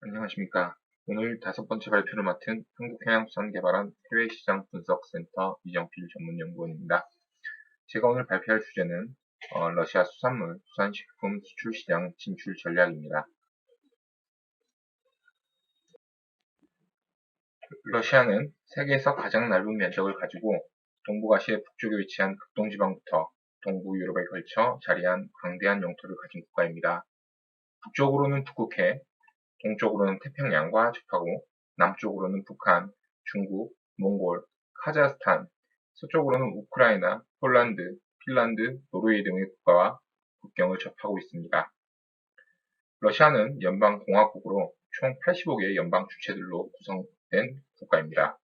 안녕하십니까. 오늘 5번째 발표를 맡은 한국해양수산개발원 해외시장 분석센터 이정필 전문연구원입니다. 제가 오늘 발표할 주제는 러시아 수산물, 수산식품 수출시장 진출 전략입니다. 러시아는 세계에서 가장 넓은 면적을 가지고 동북아시아 북쪽에 위치한 극동지방부터 동부 유럽에 걸쳐 자리한 광대한 영토를 가진 국가입니다. 북쪽으로는 북극해, 동쪽으로는 태평양과 접하고 남쪽으로는 북한, 중국, 몽골, 카자흐스탄, 서쪽으로는 우크라이나, 폴란드, 핀란드, 노르웨이 등의 국가와 국경을 접하고 있습니다. 러시아는 연방공화국으로 총 85개의 연방 주체들로 구성된 국가입니다.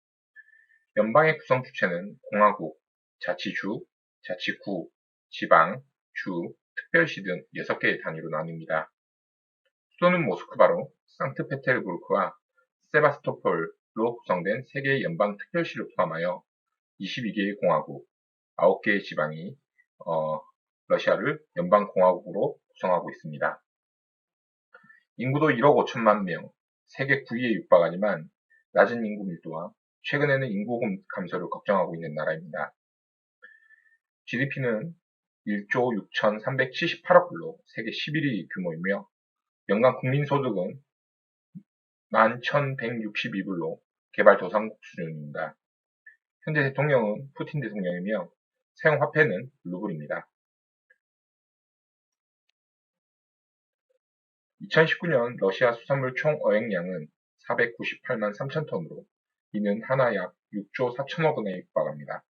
연방의 구성 주체는 공화국, 자치주, 자치구, 지방, 주, 특별시 등 6개의 단위로 나뉩니다. 수도는 모스크바로 상트페테르부르크와 세바스토폴로 구성된 3개의 연방 특별시를 포함하여 22개의 공화국, 9개의 지방이 러시아를 연방공화국으로 구성하고 있습니다. 인구도 1억 5천만 명, 세계 9위에 육박하지만 낮은 인구 밀도와 최근에는 인구 감소를 걱정하고 있는 나라입니다. GDP는 1조 6,378억 불로 세계 11위 규모이며 연간 국민소득은 11,162불로 개발도상국 수준입니다. 현재 대통령은 푸틴 대통령이며 사용 화폐는 루블입니다. 2019년 러시아 수산물 총 어획량은 498만 3천 톤으로 이는 하나 약 6조 4천억 원에 육박합니다.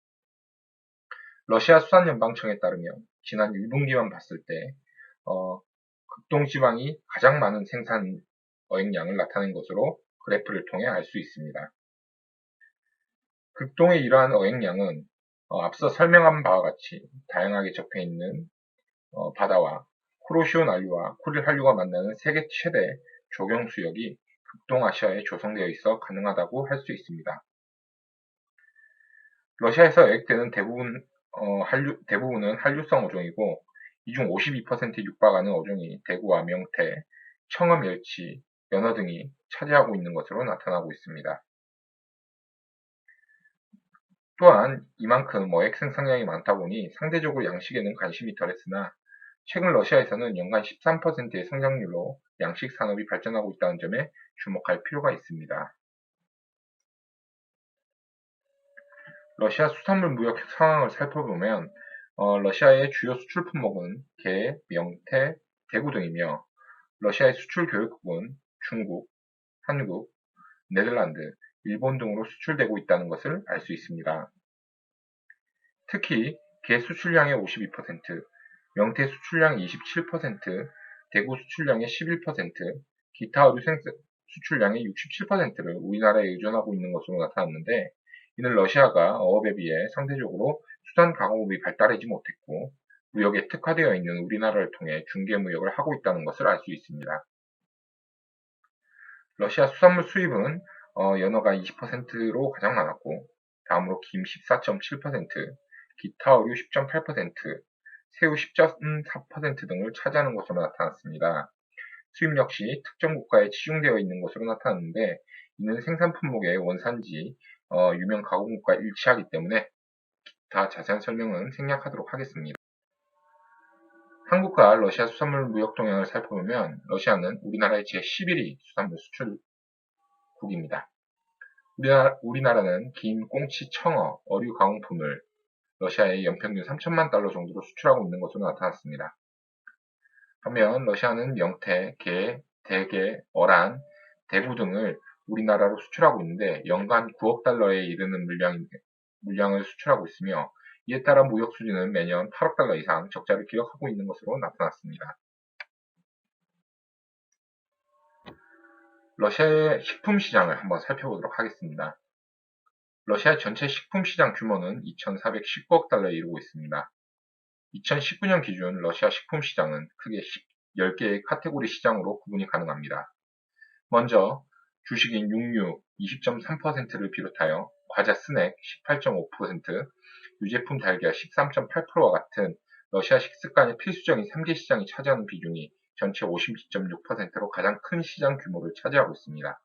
러시아 수산연방청에 따르면 지난 1분기만 봤을 때 극동지방이 가장 많은 생산 어획량을 나타낸 것으로 그래프를 통해 알 수 있습니다. 극동의 이러한 어획량은 앞서 설명한 바와 같이 다양하게 접해 있는 바다와 쿠로시온 한류와 쿠릴 한류가 만나는 세계 최대 조경 수역이 극동아시아에 조성되어 있어 가능하다고 할 수 있습니다. 러시아에서 어획되는 대부분은 한류성 어종이고 이 중 52%에 육박하는 어종이 대구와 명태, 청어, 멸치, 연어 등이 차지하고 있는 것으로 나타나고 있습니다. 또한 이만큼 어획 생산량이 많다 보니 상대적으로 양식에는 관심이 덜했으나 최근 러시아에서는 연간 13%의 성장률로 양식 산업이 발전하고 있다는 점에 주목할 필요가 있습니다. 러시아 수산물 무역 상황을 살펴보면 러시아의 주요 수출 품목은 게, 명태, 대구 등이며 러시아의 수출 교역국은 중국, 한국, 네덜란드, 일본 등으로 수출되고 있다는 것을 알 수 있습니다. 특히 게 수출량의 52%, 명태 수출량 27%, 대구 수출량의 11%, 기타 어류 수출량의 67%를 우리나라에 의존하고 있는 것으로 나타났는데 이는 러시아가 어업에 비해 상대적으로 수산 강업이 발달하지 못했고 무역에 특화되어 있는 우리나라를 통해 중개무역을 하고 있다는 것을 알 수 있습니다. 러시아 수산물 수입은 연어가 20%로 가장 많았고 다음으로 김 14.7%, 기타 어류 10.8%, 새우 10.4% 등을 차지하는 것으로 나타났습니다. 수입 역시 특정 국가에 치중되어 있는 것으로 나타났는데 이는 생산 품목의 원산지, 유명 가공국과 일치하기 때문에 다 자세한 설명은 생략하도록 하겠습니다. 한국과 러시아 수산물 무역 동향을 살펴보면 러시아는 우리나라의 제11위 수산물 수출국입니다. 우리나라는 김, 꽁치, 청어, 어류 가공품을 러시아에 연평균 3천만 달러 정도로 수출하고 있는 것으로 나타났습니다. 반면 러시아는 명태, 게, 대게, 어란, 대구 등을 우리나라로 수출하고 있는데 연간 9억 달러에 이르는 물량을 수출하고 있으며 이에 따라 무역 수지는 매년 8억 달러 이상 적자를 기록하고 있는 것으로 나타났습니다. 러시아의 식품 시장을 한번 살펴보도록 하겠습니다. 러시아 전체 식품 시장 규모는 2,419억 달러에 이르고 있습니다. 2019년 기준 러시아 식품 시장은 크게 10개의 카테고리 시장으로 구분이 가능합니다. 먼저 주식인 육류 20.3%를 비롯하여 과자 스낵 18.5%, 유제품 달걀 13.8%와 같은 러시아 식습관의 필수적인 3개 시장이 차지하는 비중이 전체 52.6%로 가장 큰 시장 규모를 차지하고 있습니다.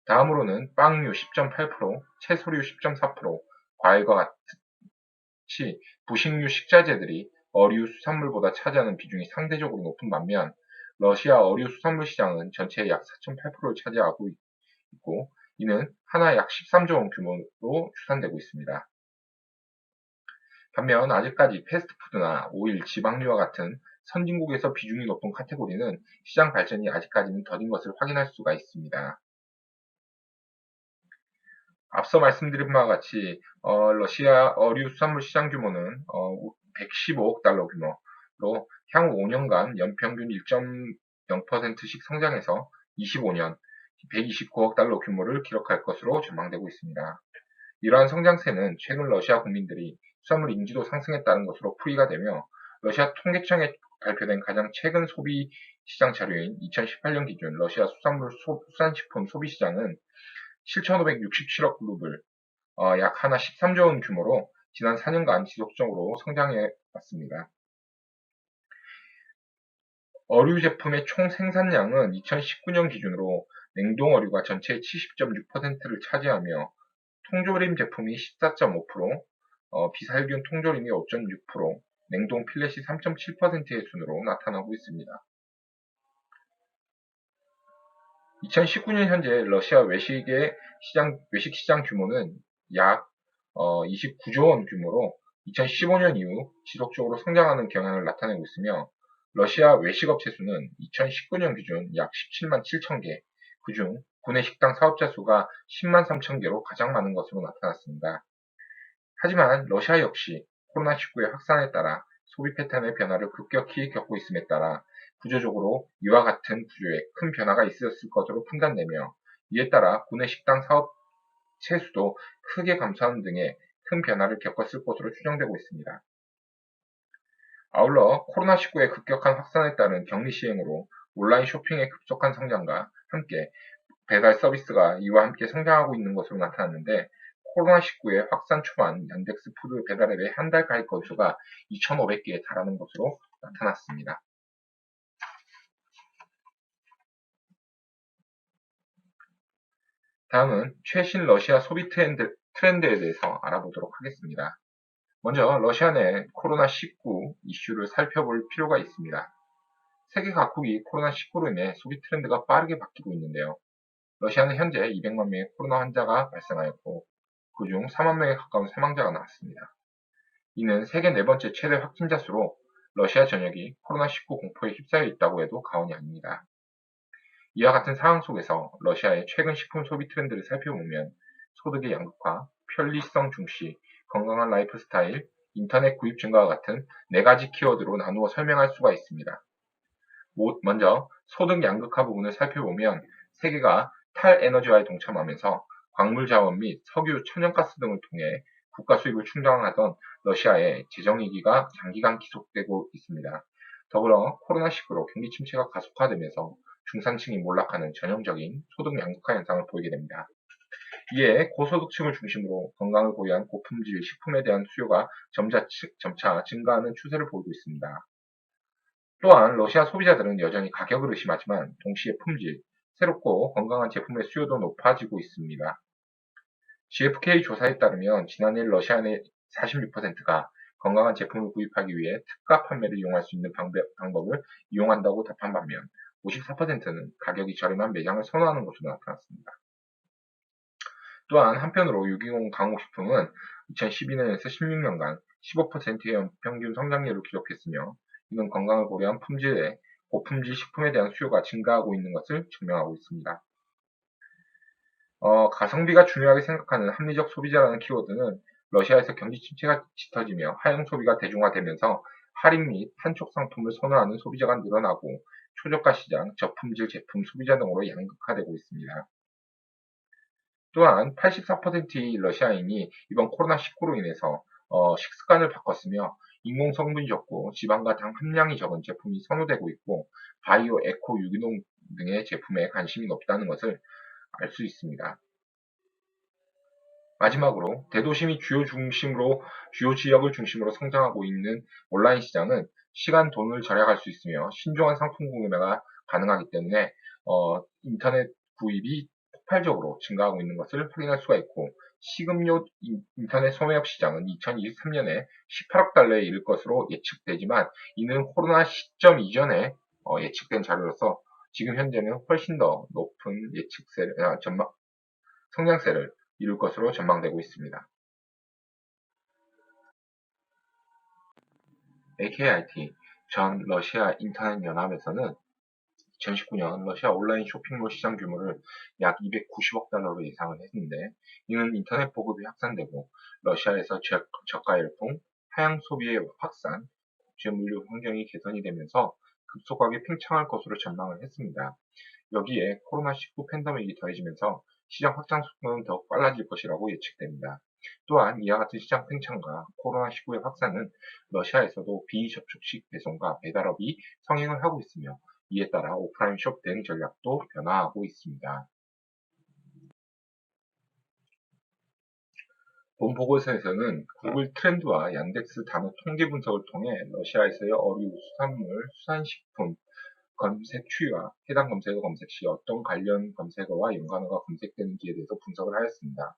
다음으로는 빵류 10.8%, 채소류 10.4%, 과일과 같이 부식류 식자재들이 어류 수산물보다 차지하는 비중이 상대적으로 높은 반면 러시아 어류 수산물 시장은 전체의 약 4.8%를 차지하고 있고 이는 하나 약 13조 원 규모로 추산되고 있습니다. 반면 아직까지 패스트푸드나 오일, 지방류와 같은 선진국에서 비중이 높은 카테고리는 시장 발전이 아직까지는 더딘 것을 확인할 수가 있습니다. 앞서 말씀드린 바와 같이 러시아 어류 수산물 시장 규모는 115억 달러 규모로 향후 5년간 연평균 1.0%씩 성장해서 25년 129억 달러 규모를 기록할 것으로 전망되고 있습니다. 이러한 성장세는 최근 러시아 국민들이 수산물 인지도 상승에 따른 것으로 풀이가 되며 러시아 통계청에 발표된 가장 최근 소비 시장 자료인 2018년 기준 러시아 수산식품 소비 시장은 7,567억 루블, 약 하나 13조 원 규모로 지난 4년간 지속적으로 성장해 왔습니다. 어류 제품의 총 생산량은 2019년 기준으로 냉동 어류가 전체의 70.6%를 차지하며 통조림 제품이 14.5%, 비살균 통조림이 5.6%, 냉동 필렛이 3.7%의 순으로 나타나고 있습니다. 2019년 현재 러시아 외식 시장 규모는 약 29조 원 규모로 2015년 이후 지속적으로 성장하는 경향을 나타내고 있으며 러시아 외식업체 수는 2019년 기준 약 17만 7천 개, 그중 구내 식당 사업자 수가 10만 3천 개로 가장 많은 것으로 나타났습니다. 하지만 러시아 역시 코로나19의 확산에 따라 소비 패턴의 변화를 급격히 겪고 있음에 따라 구조적으로 이와 같은 구조에 큰 변화가 있었을 것으로 판단되며 이에 따라 구내 식당 사업체 수도 크게 감소하는 등의 큰 변화를 겪었을 것으로 추정되고 있습니다. 아울러 코로나19의 급격한 확산에 따른 격리 시행으로 온라인 쇼핑의 급속한 성장과 함께 배달 서비스가 이와 함께 성장하고 있는 것으로 나타났는데 코로나19의 확산 초반 양덱스 푸드 배달앱의 한 달 가입 건수가 2,500개에 달하는 것으로 나타났습니다. 다음은 최신 러시아 소비 트렌드에 대해서 알아보도록 하겠습니다. 먼저 러시아 내 코로나19 이슈를 살펴볼 필요가 있습니다. 세계 각국이 코로나19로 인해 소비 트렌드가 빠르게 바뀌고 있는데요. 러시아는 현재 200만 명의 코로나 환자가 발생하였고 그중 4만 명에 가까운 사망자가 나왔습니다. 이는 세계 네 번째 최대 확진자 수로 러시아 전역이 코로나19 공포에 휩싸여 있다고 해도 과언이 아닙니다. 이와 같은 상황 속에서 러시아의 최근 식품 소비 트렌드를 살펴보면 소득의 양극화, 편리성 중시, 건강한 라이프 스타일, 인터넷 구입 증가와 같은 네 가지 키워드로 나누어 설명할 수가 있습니다. 먼저 소득 양극화 부분을 살펴보면 세계가 탈에너지화에 동참하면서 광물 자원 및 석유, 천연가스 등을 통해 국가 수입을 충당하던 러시아의 재정위기가 장기간 지속되고 있습니다. 더불어 코로나19로 경기 침체가 가속화되면서 중산층이 몰락하는 전형적인 소득 양극화 현상을 보이게 됩니다. 이에 고소득층을 중심으로 건강을 고려한 고품질 식품에 대한 수요가 점차 증가하는 추세를 보이고 있습니다. 또한 러시아 소비자들은 여전히 가격을 의심하지만 동시에 품질, 새롭고 건강한 제품의 수요도 높아지고 있습니다. GfK 조사에 따르면 지난해 러시아 내 46%가 건강한 제품을 구입하기 위해 특가 판매를 이용할 수 있는 방법을 이용한다고 답한 반면 54%는 가격이 저렴한 매장을 선호하는 것으로 나타났습니다. 또한 한편으로 유기농 강호식품은 2012년에서 16년간 15%의 평균 성장률을 기록했으며 이는 건강을 고려한 품질의 고품질 식품에 대한 수요가 증가하고 있는 것을 증명하고 있습니다. 가성비가 중요하게 생각하는 합리적 소비자라는 키워드는 러시아에서 경기 침체가 짙어지며 하용 소비가 대중화되면서 할인 및 한촉 상품을 선호하는 소비자가 늘어나고 초저가 시장, 저품질 제품 소비자 등으로 양극화되고 있습니다. 또한 84%의 러시아인이 이번 코로나19로 인해서 식습관을 바꿨으며 인공 성분이 적고 지방과 당 함량이 적은 제품이 선호되고 있고 바이오, 에코, 유기농 등의 제품에 관심이 높다는 것을 알 수 있습니다. 마지막으로 대도시 및 주요 지역을 중심으로 성장하고 있는 온라인 시장은 시간, 돈을 절약할 수 있으며 신중한 상품 구매가 가능하기 때문에 인터넷 구입이 폭발적으로 증가하고 있는 것을 확인할 수가 있고, 식음료 인터넷 소매업 시장은 2023년에 18억 달러에 이를 것으로 예측되지만, 이는 코로나 시점 이전에 예측된 자료로서 지금 현재는 훨씬 더 높은 성장세를 이룰 것으로 전망되고 있습니다. AKIT 전 러시아 인터넷 연합에서는 2019년 러시아 온라인 쇼핑몰 시장 규모를 약 290억 달러로 예상을 했는데, 이는 인터넷 보급이 확산되고 러시아에서 저가 열풍, 하향 소비의 확산, 국제 물류 환경이 개선이 되면서 급속하게 팽창할 것으로 전망을 했습니다. 여기에 코로나19 팬데믹이 더해지면서 시장 확장 속도는 더욱 빨라질 것이라고 예측됩니다. 또한 이와 같은 시장 팽창과 코로나19의 확산은 러시아에서도 비접촉식 배송과 배달업이 성행을 하고 있으며, 이에 따라 오프라인 숍 대응 전략도 변화하고 있습니다. 본 보고서에서는 구글 트렌드와 얀덱스 단어 통계 분석을 통해 러시아에서의 어류, 수산물, 수산식품 검색 추이와 해당 검색어 검색 시 어떤 관련 검색어와 연관어가 검색되는지에 대해서 분석을 하였습니다.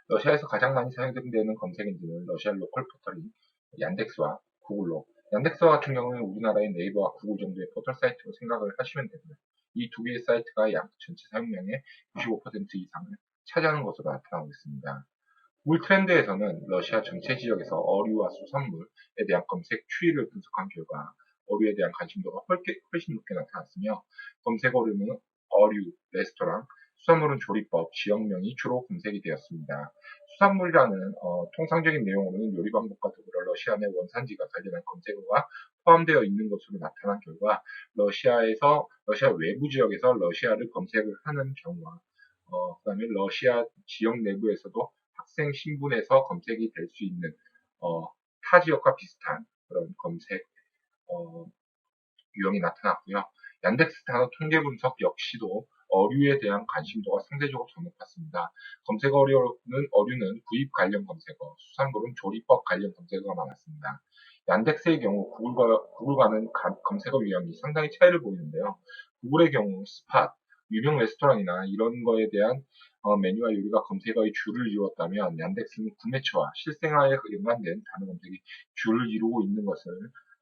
러시아에서 가장 많이 사용되는 검색 엔진은 러시아 로컬 포털인 얀덱스와 구글로, 얀덱스와 같은 경우는 우리나라의 네이버와 구글 정도의 포털 사이트로 생각을 하시면 되고요. 이 두 개의 사이트가 약 전체 사용량의 95% 이상을 차지하는 것으로 나타나고 있습니다. 구글 트렌드에서는 러시아 전체 지역에서 어류와 수산물에 대한 검색 추이를 분석한 결과 어류에 대한 관심도가 훨씬 높게 나타났으며, 검색어류는 어류, 레스토랑, 수산물은 조리법, 지역명이 주로 검색이 되었습니다. 수산물이라는 통상적인 내용으로는 요리 방법과 더불어 러시아 내 원산지가 관련한 검색어가 포함되어 있는 것으로 나타난 결과, 러시아 외부 지역에서 러시아를 검색을 하는 경우와 그다음에 러시아 지역 내부에서도 학생 신분에서 검색이 될 수 있는 어, 타 지역과 비슷한 그런 검색 어, 유형이 나타났고요. 얀덱스 단어 통계 분석 역시도 어류에 대한 관심도가 상대적으로 더 높았습니다. 어류는 구입 관련 검색어, 수산물은 조리법 관련 검색어가 많았습니다. 얀덱스의 경우 구글과는 검색어 유형이 상당히 차이를 보이는데요. 구글의 경우 스팟, 유명 레스토랑이나 이런 거에 대한 메뉴와 요리가 검색어의 주를 이루었다면, 얀덱스는 구매처와 실생활에 연관된 단어 검색이 주를 이루고 있는 것을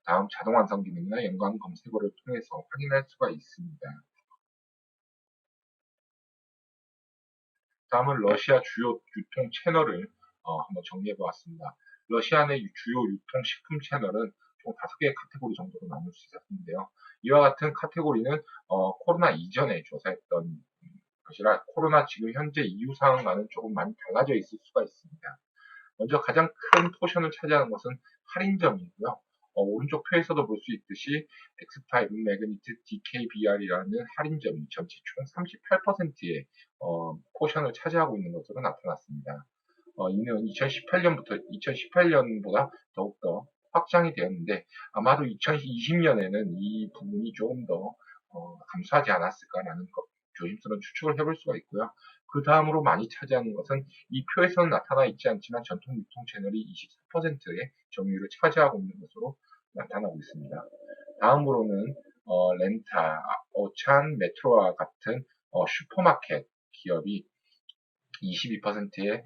다음 자동 완성 기능이나 연관 검색어를 통해서 확인할 수가 있습니다. 다음은 러시아 주요 유통 채널을 한번 정리해 보았습니다. 러시아 내 주요 유통 식품 채널은 총 5개의 카테고리 정도로 나눌 수 있었는데요. 이와 같은 카테고리는 코로나 이전에 조사했던 것이라 코로나 지금 현재 이후 상황과는 조금 많이 달라져 있을 수가 있습니다. 먼저 가장 큰 포션을 차지하는 것은 할인점이고요. 오른쪽 표에서도 볼 수 있듯이 X5 매그니트 DKBR이라는 할인점이 전체 총 38%의 포션을 차지하고 있는 것으로 나타났습니다. 이는 2018년보다 더욱더 확장이 되었는데, 아마도 2020년에는 이 부분이 조금 더 감소하지 않았을까라는 조심스러운 추측을 해볼 수가 있고요. 그 다음으로 많이 차지하는 것은 이 표에서는 나타나 있지 않지만 전통 유통 채널이 24%의 점유율을 차지하고 있는 것으로 나타나고 있습니다. 다음으로는 렌타, 오찬, 메트로와 같은 슈퍼마켓 기업이 22%의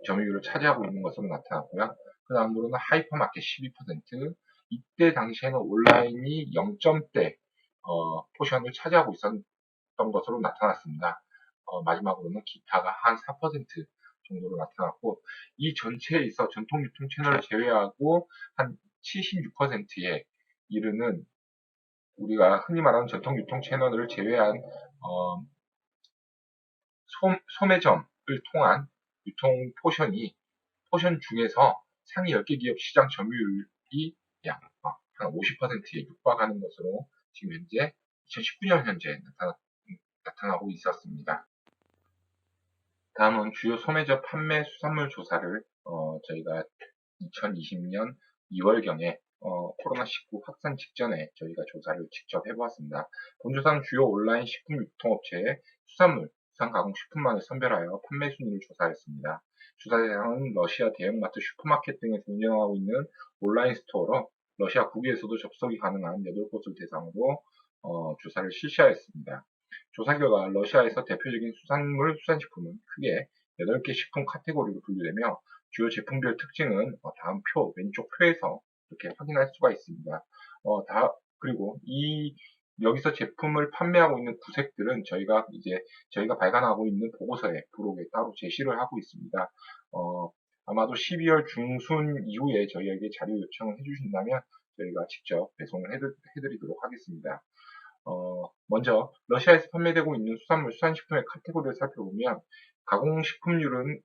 점유율을 차지하고 있는 것으로 나타났고요. 그 다음으로는 하이퍼마켓 12%, 이때 당시에는 온라인이 0점대 포션을 차지하고 있었던 것으로 나타났습니다. 마지막으로는 기타가 한 4% 정도로 나타났고, 이 전체에 있어 전통 유통 채널을 제외하고 한 76%에 이르는, 우리가 흔히 말하는 전통 유통 채널을 제외한 소매점을 통한 유통 포션 중에서 상위 10개 기업 시장 점유율이 약 한 50%에 육박하는 것으로 지금 현재 2019년 현재 나타나고 있었습니다. 다음은 주요 소매점 판매 수산물 조사를 저희가 2020년 2월경에 코로나19 확산 직전에 저희가 조사를 직접 해보았습니다. 본조사는 주요 온라인 식품 유통업체의 수산물, 수산가공식품만을 선별하여 판매 순위를 조사했습니다. 조사 대상은 러시아 대형마트, 슈퍼마켓 등에서 운영하고 있는 온라인 스토어로 러시아 국외에서도 접속이 가능한 8곳을 대상으로 조사를 실시하였습니다. 조사 결과 러시아에서 대표적인 수산물, 수산식품은 크게 8개 식품 카테고리로 분류되며 주요 제품별 특징은 다음 표, 왼쪽 표에서 이렇게 확인할 수가 있습니다. 그리고 여기서 제품을 판매하고 있는 구색들은 저희가 발간하고 있는 보고서에, 부록에 따로 제시를 하고 있습니다. 아마도 12월 중순 이후에 저희에게 자료 요청을 해주신다면 저희가 직접 배송을 해드리도록 하겠습니다. 먼저 러시아에서 판매되고 있는 수산물, 수산식품의 카테고리를 살펴보면 가공식품류로는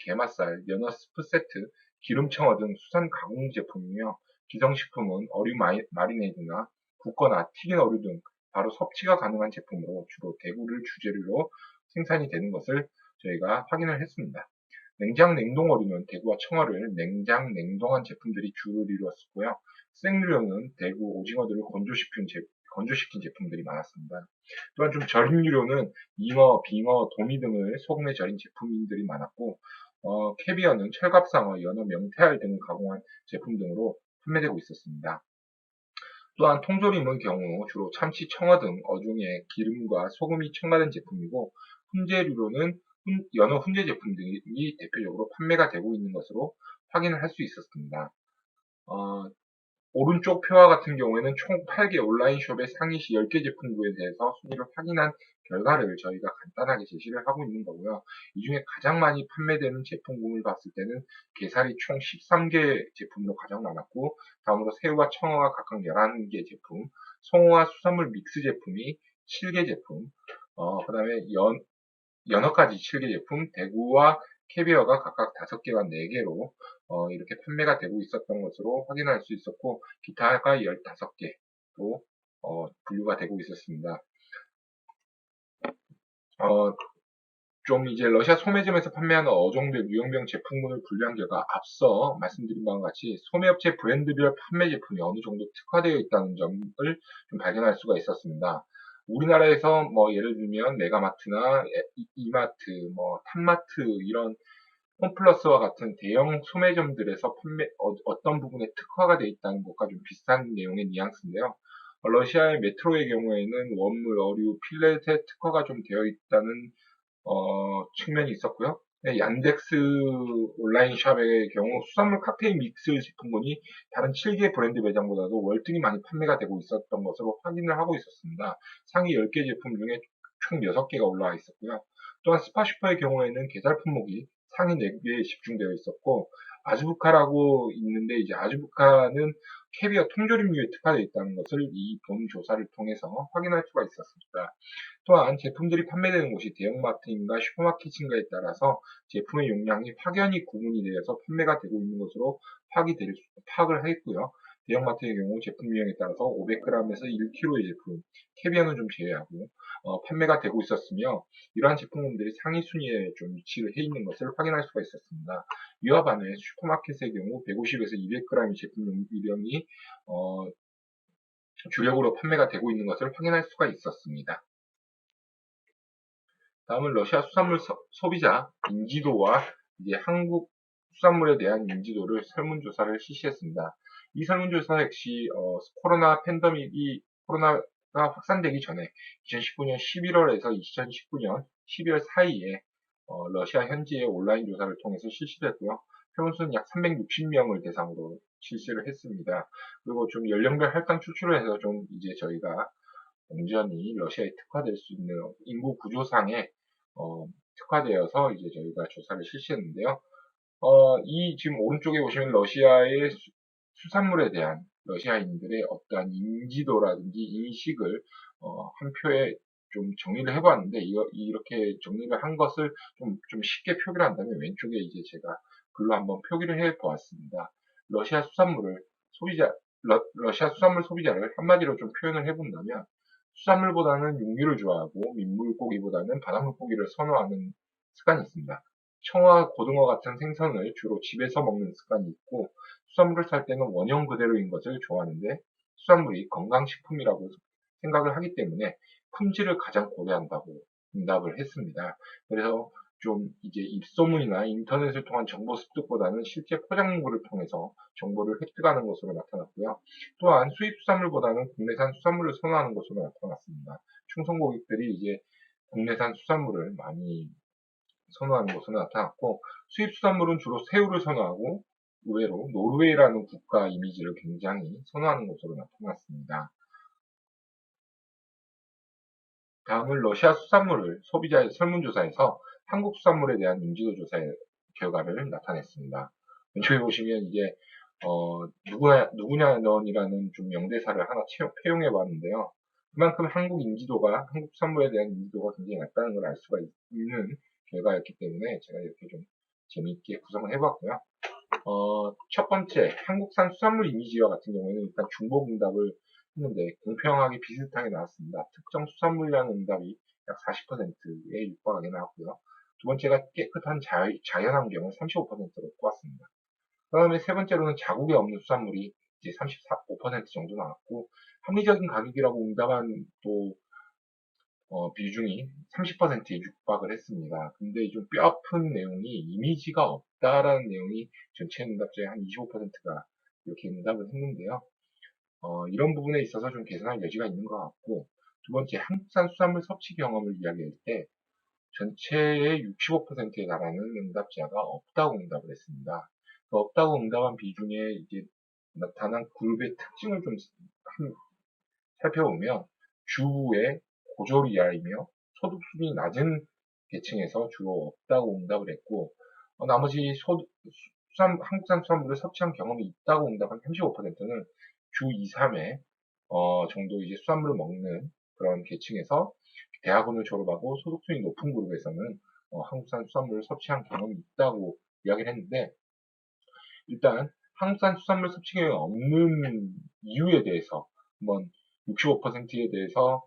게맛살, 연어 스프 세트, 기름청어 등 수산 가공 제품이며 기성식품은 어류 마리네이드나 굽거나 튀긴 어류 등 바로 섭취가 가능한 제품으로 주로 대구를 주재료로 생산이 되는 것을 저희가 확인을 했습니다. 냉장 냉동 어류는 대구와 청어를 냉장 냉동한 제품들이 주를 이루었고요. 생류로는 대구, 오징어들을 건조시킨 제품들이 많았습니다. 또한 좀 절인 유료는 잉어, 빙어, 도미 등을 소금에 절인 제품들이 많았고, 캐비어는 철갑상어, 연어, 명태알 등을 가공한 제품 등으로 판매되고 있었습니다. 또한 통조림의 경우 주로 참치, 청어 등 어종의 기름과 소금이 첨가된 제품이고, 훈제류로는 연어 훈제 제품 등이 대표적으로 판매가 되고 있는 것으로 확인을 할 수 있었습니다. 오른쪽 표와 같은 경우에는 총 8개 온라인숍의 상위 10개 제품군에 대해서 순위를 확인한 결과를 저희가 간단하게 제시를 하고 있는 거고요. 이 중에 가장 많이 판매되는 제품군을 봤을 때는 게살이 총 13개 제품으로 가장 많았고, 다음으로 새우와 청어가 각각 11개 제품, 송어와 수산물 믹스 제품이 7개 제품, 그 다음에 연어까지 7개 제품, 대구와 캐비어가 각각 5개와 4개로 이렇게 판매가 되고 있었던 것으로 확인할 수 있었고, 기타가 15개로 분류가 되고 있었습니다. 좀 이제 러시아 소매점에서 판매하는 어종별 유형별 제품군을 분류한 결과 앞서 말씀드린 바와 같이 소매업체 브랜드별 판매 제품이 어느 정도 특화되어 있다는 점을 좀 발견할 수가 있었습니다. 우리나라에서 예를 들면 메가마트나 이마트, 탑마트 이런 홈플러스와 같은 대형 소매점들에서 어떤 부분에 특화가 되어 있다는 것과 좀 비슷한 내용의 뉘앙스인데요. 러시아의 메트로의 경우에는 원물, 어류, 필렛에 특화가 좀 되어 있다는 측면이 있었고요. 네, 얀덱스 온라인 샵의 경우 수산물 칵테일 믹스 제품군이 다른 7개 브랜드 매장보다도 월등히 많이 판매가 되고 있었던 것으로 확인을 하고 있었습니다. 상위 10개 제품 중에 총 6개가 올라와 있었고요. 또한 스파슈퍼의 경우에는 게살 품목이 상위 4개에 집중되어 있었고, 아즈부카라고 있는데 이제 아즈부카는 캐비어 통조림류에 특화되어 있다는 것을 이 본 조사를 통해서 확인할 수가 있었습니다. 또한 제품들이 판매되는 곳이 대형마트인가 슈퍼마켓인가에 따라서 제품의 용량이 확연히 구분이 되어서 판매가 되고 있는 것으로 파악을 했고요. 대형마트의 경우 제품 유형에 따라서 500g에서 1kg의 제품, 캐비어는 좀 제외하고 판매가 되고 있었으며, 이러한 제품들이 상위 순위에 좀 위치를 해 있는 것을 확인할 수가 있었습니다. 이와 반해 슈퍼마켓의 경우 150에서 200g의 제품 유형이 주력으로 판매가 되고 있는 것을 확인할 수가 있었습니다. 다음은 러시아 수산물 소비자 인지도와 이제 한국 수산물에 대한 인지도를 설문조사를 실시했습니다. 이 설문조사 역시 코로나가 확산되기 전에 2019년 11월에서 2019년 12월 사이에 러시아 현지의 온라인 조사를 통해서 실시를 했고요. 표본수는 약 360명을 대상으로 실시를 했습니다. 그리고 좀 연령별 할당 추출을 해서 좀 이제 저희가 온전히 러시아에 특화될 수 있는 인구 구조상에 특화되어서 이제 저희가 조사를 실시했는데요. 이 지금 오른쪽에 보시면 러시아의 수산물에 대한 러시아인들의 어떠한 인지도라든지 인식을 한 표에 좀 정리를 해봤는데, 이렇게 정리를 한 것을 좀 쉽게 표기를 한다면 왼쪽에 이제 제가 글로 한번 표기를 해 보았습니다. 러시아 수산물 소비자를 한마디로 좀 표현을 해본다면, 수산물보다는 육류를 좋아하고 민물고기보다는 바닷물고기를 선호하는 습관이 있습니다. 청어와 고등어 같은 생선을 주로 집에서 먹는 습관이 있고, 수산물을 살 때는 원형 그대로인 것을 좋아하는데, 수산물이 건강식품이라고 생각을 하기 때문에 품질을 가장 고려한다고 응답을 했습니다. 그래서 좀 이제 입소문이나 인터넷을 통한 정보 습득보다는 실제 포장물을 통해서 정보를 획득하는 것으로 나타났고요. 또한 수입 수산물보다는 국내산 수산물을 선호하는 것으로 나타났습니다. 충성 고객들이 이제 국내산 수산물을 많이 선호하는 것으로 나타났고, 수입 수산물은 주로 새우를 선호하고 의외로 노르웨이라는 국가 이미지를 굉장히 선호하는 것으로 나타났습니다. 다음은 러시아 수산물을 소비자의 설문조사에서 한국 수산물에 대한 인지도 조사의 결과를 나타냈습니다. 왼쪽에 보시면 이제 누구냐 넌이라는 좀 명대사를 하나 채용해 봤는데요. 그만큼 한국 수산물에 대한 인지도가 굉장히 낮다는 걸 알 수가 있는 결과였기 때문에 제가 이렇게 좀 재미있게 구성을 해봤고요. 첫 번째, 한국산 수산물 이미지와 같은 경우에는 일단 중복 응답을 했는데 공평하게 비슷하게 나왔습니다. 특정 수산물이라는 응답이 약 40%에 육박하게 나왔고요. 두 번째가 깨끗한 자연환경을 35%로 꼽았습니다. 그 다음에 세 번째로는 자국에 없는 수산물이 이제 35% 정도 나왔고, 합리적인 가격이라고 응답한 또 비중이 30%에 육박을 했습니다. 근데 좀 뼈아픈 내용이 이미지가 없다라는 내용이 전체 응답자의 한 25%가 이렇게 응답을 했는데요. 이런 부분에 있어서 좀 개선할 여지가 있는 것 같고, 두 번째, 한국산 수산물 섭취 경험을 이야기할 때 전체의 65%에 달하는 응답자가 없다고 응답을 했습니다. 그 없다고 응답한 비중에 이제 나타난 그룹의 특징을 좀 살펴보면 주부의 고졸 이하이며 소득 수준이 낮은 계층에서 주로 없다고 응답을 했고, 나머지 한국산 수산물을 섭취한 경험이 있다고 응답한 35%는 주 2, 3회 정도 이제 수산물을 먹는 그런 계층에서 대학원을 졸업하고 소득 수준이 높은 그룹에서는 한국산 수산물을 섭취한 경험이 있다고 이야기를 했는데, 일단 한국산 수산물 섭취 경험이 없는 이유에 대해서 한번 65%에 대해서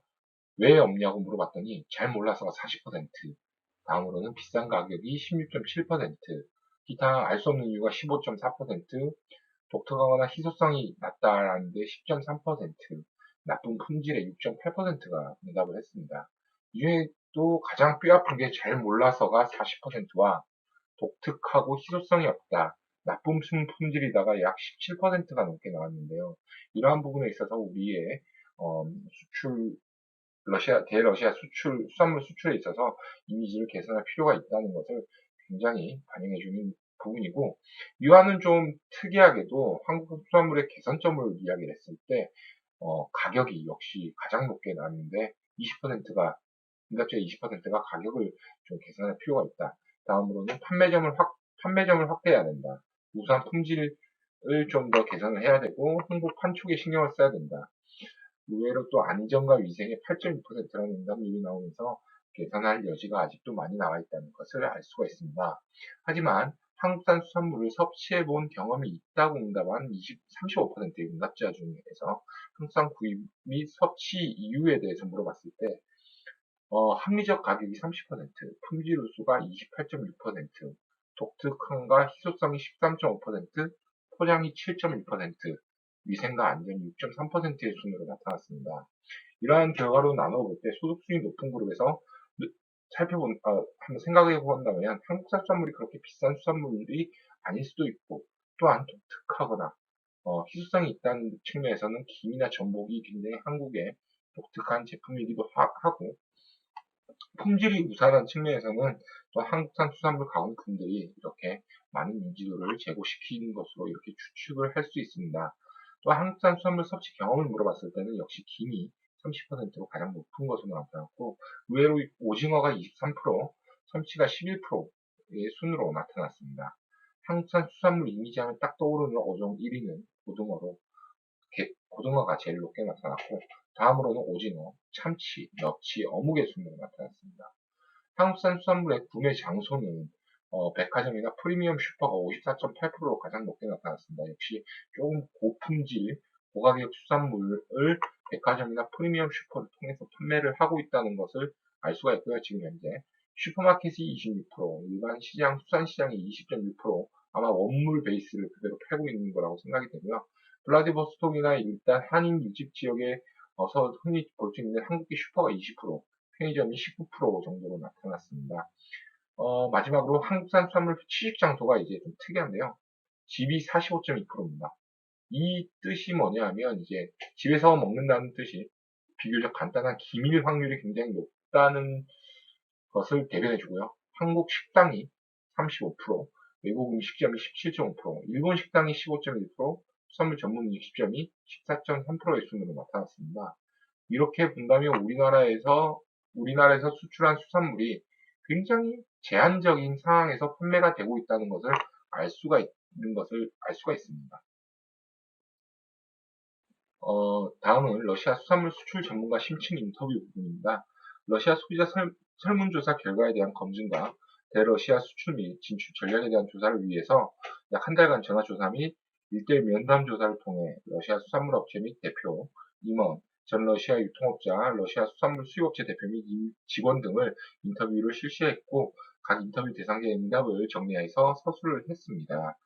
왜 없냐고 물어봤더니 잘 몰라서가 40%, 다음으로는 비싼 가격이 16.7%, 기타 알 수 없는 이유가 15.4%, 독특하거나 희소성이 낮다라는데 10.3%, 나쁜 품질의 6.8%가 응답을 했습니다. 이 중에 또 가장 뼈아픈 게 잘 몰라서가 40%와 독특하고 희소성이 없다, 나쁜 품질이다가 약 17%가 넘게 나왔는데요. 이러한 부분에 있어서 우리의 수출 대러시아 수산물 수출에 있어서 이미지를 개선할 필요가 있다는 것을 굉장히 반영해주는 부분이고, 이와는 좀 특이하게도 한국 수산물의 개선점을 이야기를 했을 때, 가격이 역시 가장 높게 나왔는데, 20%가, 응답자의 20%가 가격을 좀 개선할 필요가 있다. 다음으로는 판매점을 확대해야 된다. 우선 품질을 좀 더 개선을 해야 되고, 홍보 판촉에 신경을 써야 된다. 의외로 또 안전과 위생의 8.2%라는 응답률이 나오면서 개선할 여지가 아직도 많이 나와 있다는 것을 알 수가 있습니다. 하지만 한국산 수산물을 섭취해 본 경험이 있다고 응답한 35%의 응답자 중에서 한국산 구입 및 섭취 이유에 대해서 물어봤을 때 합리적 가격이 30%, 품질 우수가 28.6%, 독특함과 희소성이 13.5%, 포장이 7.1%, 위생과 안전이 6.3%의 순으로 나타났습니다. 이러한 결과로 나눠볼 때 소득 수준이 높은 그룹에서 한번 생각해 본다면 한국산 수산물이 그렇게 비싼 수산물이 아닐 수도 있고, 또한 독특하거나 희소성이 있다는 측면에서는 김이나 전복이 굉장히 한국의 독특한 제품이기도 하고, 품질이 우수하다는 측면에서는 또 한국산 수산물 가공품들이 이렇게 많은 인지도를 제고시키는 것으로 이렇게 추측을 할 수 있습니다. 또 한국산 수산물 섭취 경험을 물어봤을 때는 역시 김이 30%로 가장 높은 것으로 나타났고, 의외로 오징어가 23%, 참치가 11%의 순으로 나타났습니다. 한국산 수산물 이미지 하면 딱 떠오르는 어종 1위는 고등어가 제일 높게 나타났고, 다음으로는 오징어, 참치, 넙치, 어묵의 순으로 나타났습니다. 한국산 수산물의 구매 장소는 백화점이나 프리미엄 슈퍼가 54.8%로 가장 높게 나타났습니다. 역시 조금 고품질, 고가격 수산물을 백화점이나 프리미엄 슈퍼를 통해서 판매를 하고 있다는 것을 알 수가 있고요. 지금 현재 슈퍼마켓이 26%, 일반 시장, 수산시장이 20.6%, 아마 원물 베이스를 그대로 팔고 있는 거라고 생각이 되고요. 블라디보스톡이나 일단 한인 밀집 지역에 어서 흔히 볼 수 있는 한국의 슈퍼가 20%, 편의점이 19% 정도로 나타났습니다. 마지막으로 한국산 수산물 취식 장소가 이제 좀 특이한데요. 집이 45.2%입니다. 이 뜻이 뭐냐 하면 이제 집에서 먹는다는 뜻이 비교적 간단한 기밀 확률이 굉장히 높다는 것을 대변해주고요. 한국 식당이 35%, 외국 음식점이 17.5%, 일본 식당이 15.1%, 수산물 전문 음식점이 14.3%의 순으로 나타났습니다. 이렇게 본다면 우리나라에서 수출한 수산물이 굉장히 제한적인 상황에서 판매가 되고 있다는 것을 알 수가 있습니다. 다음은 러시아 수산물 수출 전문가 심층 인터뷰 부분입니다. 러시아 소비자 설문조사 결과에 대한 검증과 대러시아 수출 및 진출 전략에 대한 조사를 위해서 약 한 달간 전화조사 및 1대1 면담 조사를 통해 러시아 수산물 업체 및 대표, 임원, 전 러시아 유통업자, 러시아 수산물 수입업체 대표 및 직원 등을 인터뷰를 실시했고, 각 인터뷰 대상자의 응답을 정리해서 서술을 했습니다.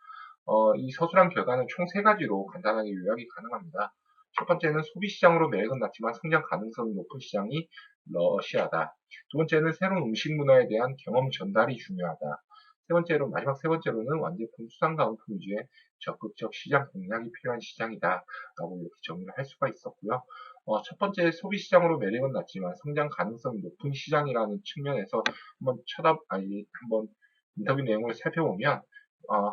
이 서술한 결과는 총 세 가지로 간단하게 요약이 가능합니다. 첫 번째는 소비 시장으로 매력은 낮지만 성장 가능성이 높은 시장이 러시아다. 두 번째는 새로운 음식 문화에 대한 경험 전달이 중요하다. 마지막 세 번째로는 완제품 수상 가공품 위주의 적극적 시장 공략이 필요한 시장이다. 라고 이렇게 정리를 할 수가 있었고요. 첫 번째 소비 시장으로 매력은 낮지만 성장 가능성이 높은 시장이라는 측면에서 한번 인터뷰 내용을 살펴보면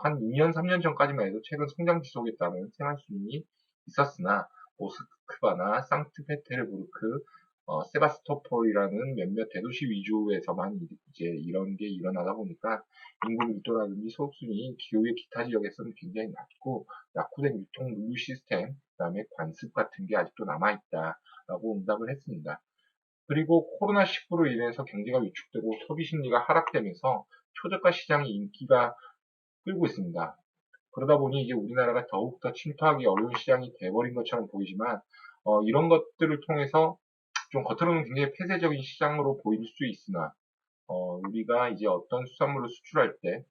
한 2년, 3년 전까지만 해도 최근 성장 지속에 따른 생활 수준이 있었으나 모스크바나 상트페테르부르크, 세바스토폴이라는 몇몇 대도시 위주에서만 이제 이런 게 일어나다 보니까 인구 밀도라든지 소득 수준이 기후의 기타 지역에서는 굉장히 낮고 낙후된 유통 물류 시스템, 그다음에 관습 같은 게 아직도 남아 있다라고 응답을 했습니다. 그리고 코로나19로 인해서 경제가 위축되고 소비 심리가 하락되면서 초저가 시장의 인기가 끌고 있습니다. 그러다 보니 이제 우리나라가 더욱더 침투하기 어려운 시장이 돼버린 것처럼 보이지만 이런 것들을 통해서 좀 겉으로는 굉장히 폐쇄적인 시장으로 보일 수 있으나 우리가 이제 어떤 수산물을 수출할 때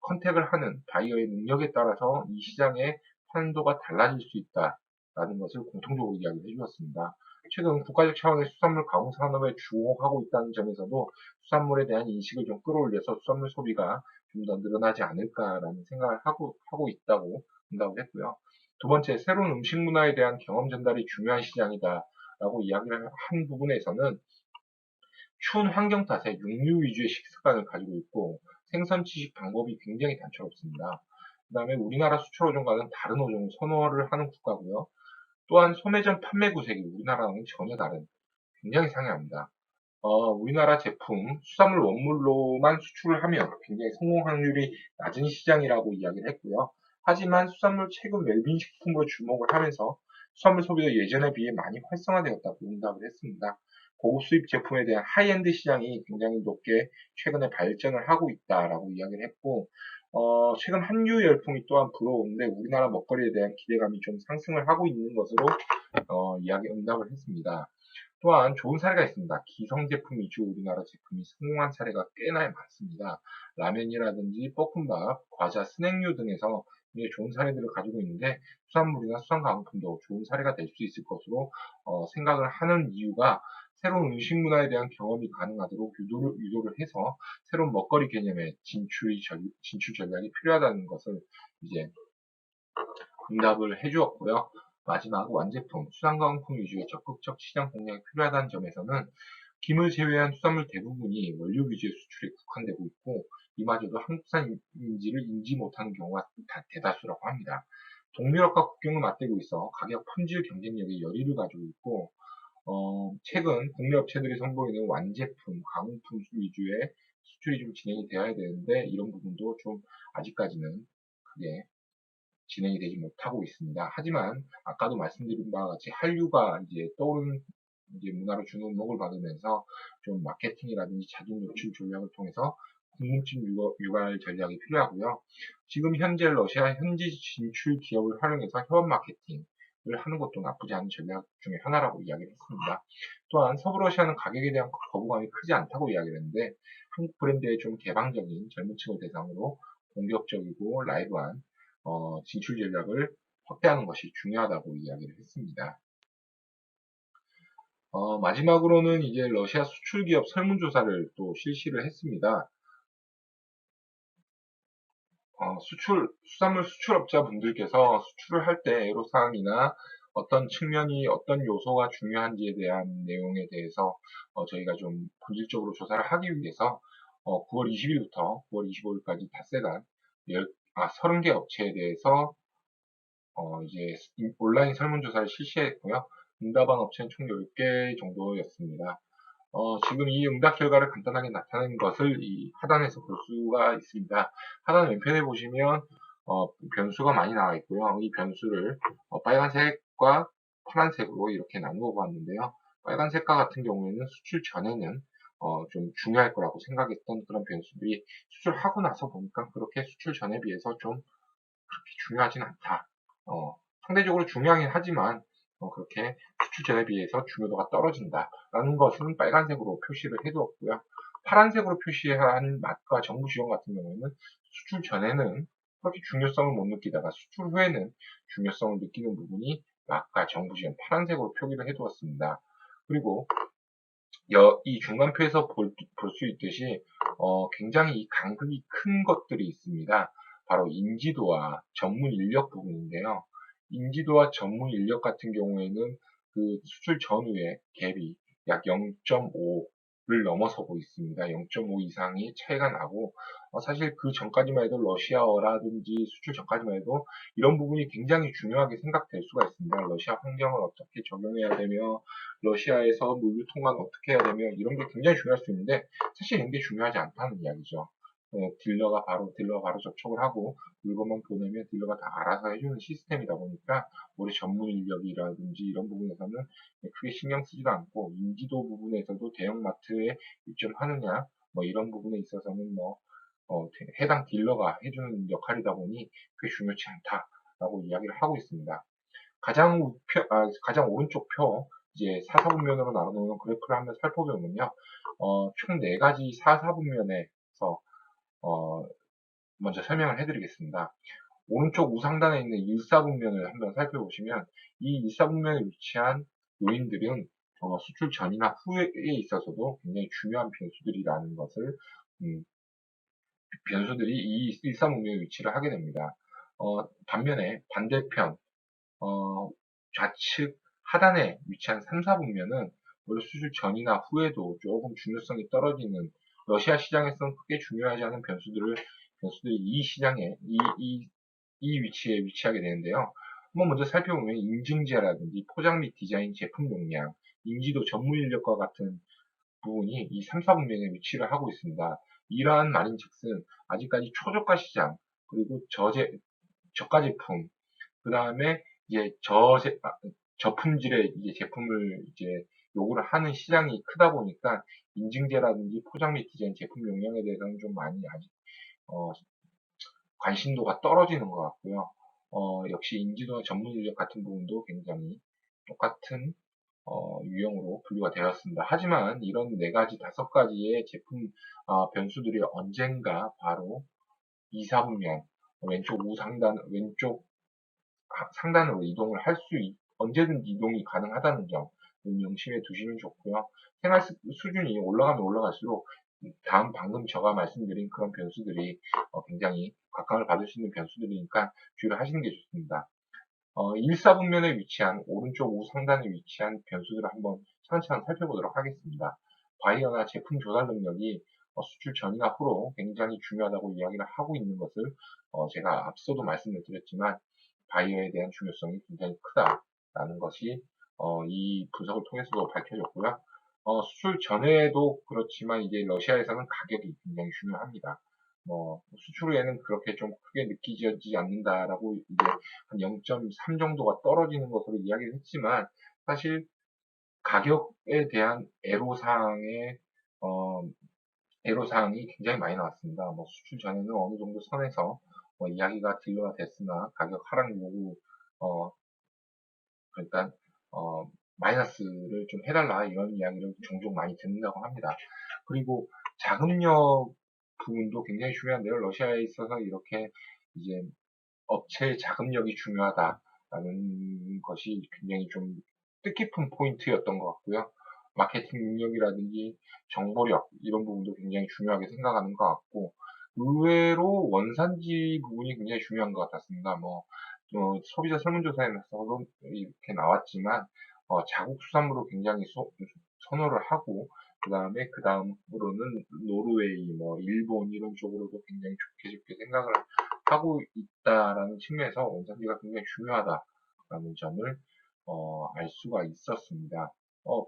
컨택을 하는 바이어의 능력에 따라서 이 시장의 판도가 달라질 수 있다라는 것을 공통적으로 이야기를 해주었습니다. 최근 국가적 차원의 수산물 가공 산업에 주목하고 있다는 점에서도 수산물에 대한 인식을 좀 끌어올려서 수산물 소비가 좀 더 늘어나지 않을까라는 생각을 하고 있다고 생각을 했고요. 두 번째, 새로운 음식 문화에 대한 경험 전달이 중요한 시장이다라고 이야기를 한 부분에서는 추운 환경 탓에 육류 위주의 식습관을 가지고 있고 생선 취식 방법이 굉장히 단촐없습니다. 그 다음에 우리나라 수출 어종과는 다른 어종을 선호를 하는 국가고요. 또한 소매점 판매 구색이 우리나라랑은 전혀 다른 굉장히 상이합니다. 우리나라 제품, 수산물 원물로만 수출을 하면 굉장히 성공 확률이 낮은 시장이라고 이야기를 했고요. 하지만 수산물 최근 웰빙 식품으로 주목을 하면서 수산물 소비가 예전에 비해 많이 활성화되었다고 응답을 했습니다. 고급 수입 제품에 대한 하이엔드 시장이 굉장히 높게 최근에 발전을 하고 있다라고 이야기를 했고, 최근 한류 열풍이 또한 불어오는데 우리나라 먹거리에 대한 기대감이 좀 상승을 하고 있는 것으로 응답을 했습니다. 또한 좋은 사례가 있습니다. 기성 제품 위주 우리나라 제품이 성공한 사례가 꽤나 많습니다. 라면이라든지 볶음밥, 과자, 스낵류 등에서 굉장히 좋은 사례들을 가지고 있는데 수산물이나 수산가공품도 좋은 사례가 될 수 있을 것으로 생각을 하는 이유가 새로운 음식 문화에 대한 경험이 가능하도록 유도를 해서 새로운 먹거리 개념의 진출 전략이 필요하다는 것을 이제 응답을 해주었고요. 마지막 완제품, 수산가공품 위주의 적극적 시장 공략이 필요하다는 점에서는 김을 제외한 수산물 대부분이 원료 위주의 수출에 국한되고 있고 이마저도 한국산인지를 인지 못하는 경우가 대다수라고 합니다. 동유럽과 국경을 맞대고 있어 가격 품질 경쟁력에 열의를 가지고 있고 최근 국내 업체들이 선보이는 완제품, 가공품 위주의 수출이 좀 진행이 되어야 되는데 이런 부분도 좀 아직까지는 크게 진행이 되지 못하고 있습니다. 하지만 아까도 말씀드린 바와 같이 한류가 이제 떠오르는 이제 문화로 주목을 받으면서 좀 마케팅이라든지 자동 노출 전략을 통해서 궁금증 유발 전략이 필요하고요. 지금 현재 러시아 현지 진출 기업을 활용해서 협업 마케팅을 하는 것도 나쁘지 않은 전략 중에 하나라고 이야기를 했습니다. 또한 서브러시아는 가격에 대한 거부감이 크지 않다고 이야기를 했는데 한국 브랜드의 좀 개방적인 젊은 층을 대상으로 공격적이고 라이브한 진출 전략을 확대하는 것이 중요하다고 이야기를 했습니다. 마지막으로는 이제 러시아 수출 기업 설문조사를 또 실시를 했습니다. 수산물 수출업자분들께서 수출을 할 때 애로사항이나 어떤 측면이, 어떤 요소가 중요한지에 대한 내용에 대해서 저희가 좀 본질적으로 조사를 하기 위해서 9월 20일부터 9월 25일까지 닷새간 30개 업체에 대해서 이제 온라인 설문조사를 실시했고요. 응답한 업체는 총 10개 정도였습니다. 지금 이 응답 결과를 간단하게 나타낸 것을 이 하단에서 볼 수가 있습니다. 하단 왼편에 보시면 변수가 많이 나와 있고요. 이 변수를 빨간색과 파란색으로 이렇게 나누어 보았는데요. 빨간색과 같은 경우에는 수출 전에는 좀 중요할 거라고 생각했던 그런 변수들이 수출하고 나서 보니까 그렇게 수출 전에 비해서 좀 그렇게 중요하진 않다. 상대적으로 중요하긴 하지만 그렇게 수출 전에 비해서 중요도가 떨어진다라는 것은 빨간색으로 표시를 해두었고요. 파란색으로 표시한 맛과 정부 지원 같은 경우에는 수출 전에는 그렇게 중요성을 못 느끼다가 수출 후에는 중요성을 느끼는 부분이 맛과 정부 지원 파란색으로 표기를 해두었습니다. 그리고 이 중간표에서 볼 수 있듯이 굉장히 간극이 큰 것들이 있습니다. 바로 인지도와 전문 인력 부분인데요. 인지도와 전문 인력 같은 경우에는 그 수출 전후의 갭이 약 0.5를 넘어서고 있습니다. 0.5 이상이 차이가 나고 사실 그 전까지만 해도 러시아어라든지 수출 전까지만 해도 이런 부분이 굉장히 중요하게 생각될 수가 있습니다. 러시아 환경을 어떻게 적용해야 되며 러시아에서 물 유통만 어떻게 해야 되며 이런 게 굉장히 중요할 수 있는데 사실 이런 게 중요하지 않다는 이야기죠. 딜러가 바로 접촉을 하고 물건만 보내면 딜러가 다 알아서 해주는 시스템이다 보니까 우리 전문 인력이라든지 이런 부분에서는 크게 신경 쓰지도 않고 인지도 부분에서도 대형마트에 입점하느냐 뭐 이런 부분에 있어서는 해당 딜러가 해주는 역할이다 보니 그게 중요치 않다라고 이야기를 하고 있습니다. 가장 오른쪽 표, 이제 4, 4분면으로 나눠놓은 그래프를 한번 살펴보면요. 총 4가지 4, 4분면에서, 먼저 설명을 해드리겠습니다. 오른쪽 우상단에 있는 1, 4분면을 한번 살펴보시면, 이 1, 4분면에 위치한 요인들은, 수출 전이나 후에 있어서도 굉장히 중요한 변수들이라는 것을, 음, 변수들이 이 1, 4분면에 위치를 하게 됩니다. 반면에 반대편, 좌측 하단에 위치한 3, 4분면은 원래 수출 전이나 후에도 조금 중요성이 떨어지는 러시아 시장에서는 크게 중요하지 않은 변수들이 이 시장에, 이 위치에 위치하게 되는데요. 한번 먼저 살펴보면 인증제라든지 포장 및 디자인 제품 용량, 인지도 전문 인력과 같은 부분이 이 3, 4분면에 위치를 하고 있습니다. 이러한 말인즉슨 아직까지 초저가 시장, 그리고 저가 제품, 그 다음에 이제 저품질의 이제 제품을 이제 요구를 하는 시장이 크다 보니까 인증제라든지 포장 및 디자인 제품 용량에 대해서는 좀 많이 아직 어, 관심도가 떨어지는 것 같고요. 역시 인지도와 전문 인력 같은 부분도 굉장히 똑같은 유형으로 분류가 되었습니다. 하지만 이런 4가지, 5가지의 제품 변수들이 언젠가 바로 2, 4분면 왼쪽 우상단, 왼쪽 상단으로 이동을 언제든 이동이 가능하다는 점 명심해 두시면 좋고요. 생활 수준이 올라가면 올라갈수록 방금 제가 말씀드린 그런 변수들이 굉장히 각광을 받을 수 있는 변수들이니까 주의를 하시는 게 좋습니다. 1, 4분면에 위치한 오른쪽 우상단에 위치한 변수들을 한번 차근차근 살펴보도록 하겠습니다. 바이어나 제품 조달 능력이 수출 전이나 후로 굉장히 중요하다고 이야기를 하고 있는 것을 제가 앞서도 말씀을 드렸지만 바이어에 대한 중요성이 굉장히 크다라는 것이 이 분석을 통해서도 밝혀졌고요. 수출 전에도 그렇지만 이제 러시아에서는 가격이 굉장히 중요합니다. 수출 후에는 그렇게 좀 크게 느끼지 않는다라고 이제 한 0.3 정도가 떨어지는 것으로 이야기를 했지만 사실 가격에 대한 어, 애로사항이 굉장히 많이 나왔습니다. 수출 전에는 어느 정도 선에서 이야기가 딜러가 됐으나 가격 하락 요구, 어, 그러니까 마이너스를 좀 해달라 이런 이야기를 종종 많이 듣는다고 합니다. 그리고 자금력 부분도 굉장히 중요한데요. 러시아에 있어서 이렇게 이제 업체의 자금력이 중요하다라는 것이 굉장히 좀 뜻깊은 포인트였던 것 같고요. 마케팅 능력이라든지 정보력 이런 부분도 굉장히 중요하게 생각하는 것 같고 의외로 원산지 부분이 굉장히 중요한 것 같았습니다. 소비자 설문조사에서도 이렇게 나왔지만 자국 수산물로 굉장히 선호를 하고 그 다음으로는 노르웨이, 일본 이런 쪽으로도 굉장히 좋게 생각을 하고 있다라는 측면에서 원산지가 굉장히 중요하다라는 점을 알 수가 있었습니다.